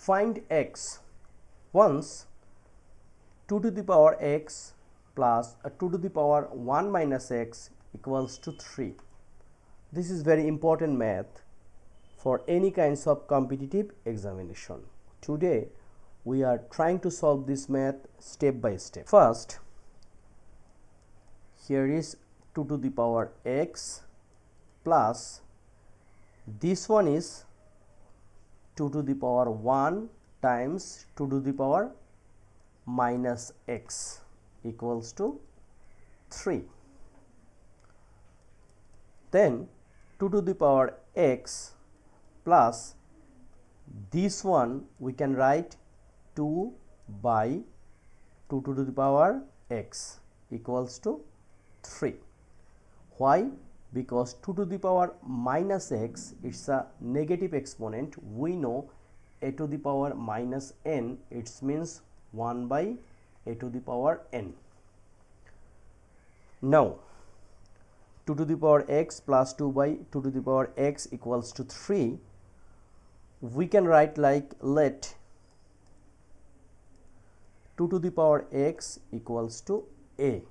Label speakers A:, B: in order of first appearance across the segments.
A: find x. Once 2 to the power x plus 2 to the power 1 minus x equals to 3. This is very important math for any kinds of competitive examination. Today we are trying to solve this math step by step. First, here is 2 to the power x plus this one is 2 to the power 1 times 2 to the power minus x equals to 3. Then 2 to the power x plus this one we can write 2 by 2 to the power x equals to 3. Why? Because 2 to the power minus x it's a negative exponent. We know a to the power minus n, it means 1 by a to the power n. Now 2 to the power x plus 2 by 2 to the power x equals to 3. We can write like let 2 to the power x equals to a.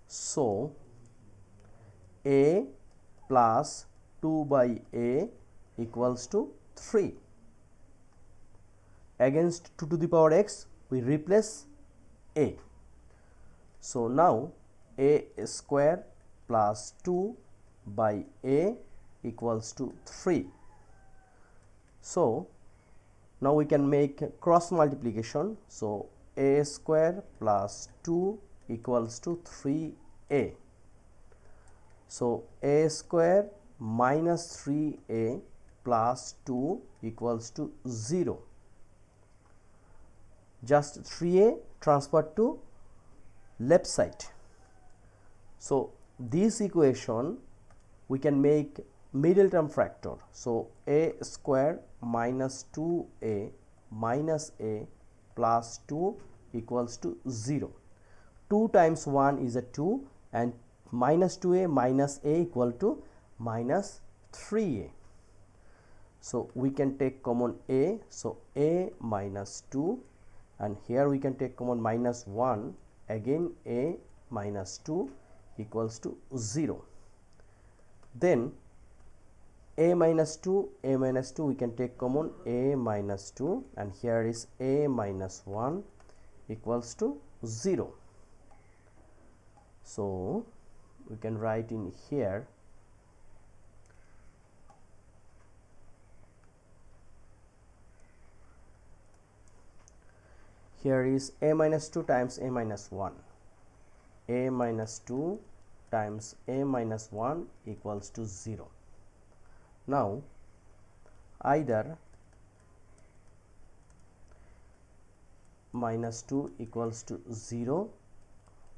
A: So a plus 2 by a equals to 3. Against 2 to the power x we replace a. So now a square plus 2 by a equals to 3. So now we can make cross multiplication. So a square plus 2 equals to 3a. So a square minus 3a plus 2 equals to 0. Just 3a transferred to left side. So this equation we can make middle term factor. So a square minus 2a minus a plus 2 equals to 0. 2 times 1 is a 2 and minus 2a minus a equal to minus 3a. So we can take common a. So a minus 2 and here we can take common minus 1. Again a minus 2 equals to 0. Then a minus 2 we can take common a minus 2 and here is a minus 1 equals to 0. So we can write in here is a minus 2 times a minus 1. A minus 2 times a minus 1 equals to 0. Now either minus 2 equals to 0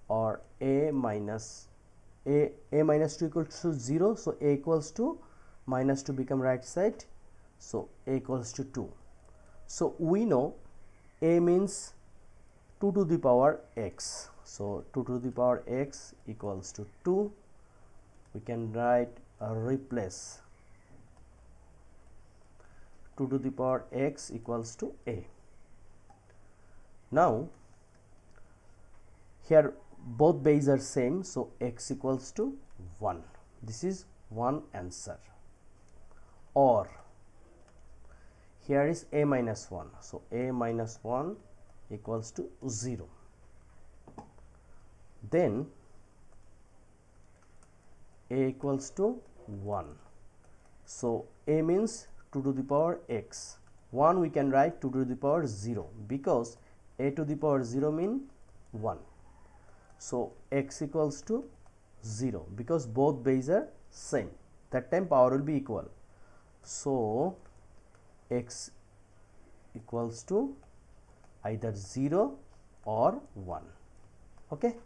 A: or a minus 2 equals to 0. So a equals to minus 2 become right side. So a equals to 2. So we know a means 2 to the power x. So 2 to the power x equals to 2. We can write replace 2 to the power x equals to a. Now here both bases are same, so x equals to 1. This is one answer. Or here is a minus 1. So a minus 1 equals to 0. Then a equals to 1. So a means 2 to the power x. 1 we can write 2 to the power 0 because a to the power 0 mean 1. So x equals to 0 because both bases are same. That time power will be equal. So x equals to either 0 or 1. Okay.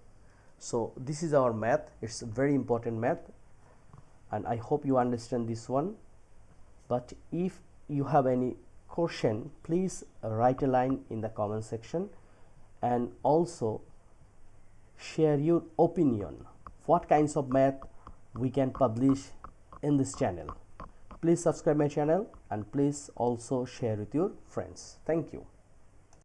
A: So this is our math. It's a very important math and I hope you understand this one. But if you have any question, please write a line in the comment section and also share your opinion what kinds of math we can publish in this channel. Please subscribe my channel and please also share with your friends. Thank you.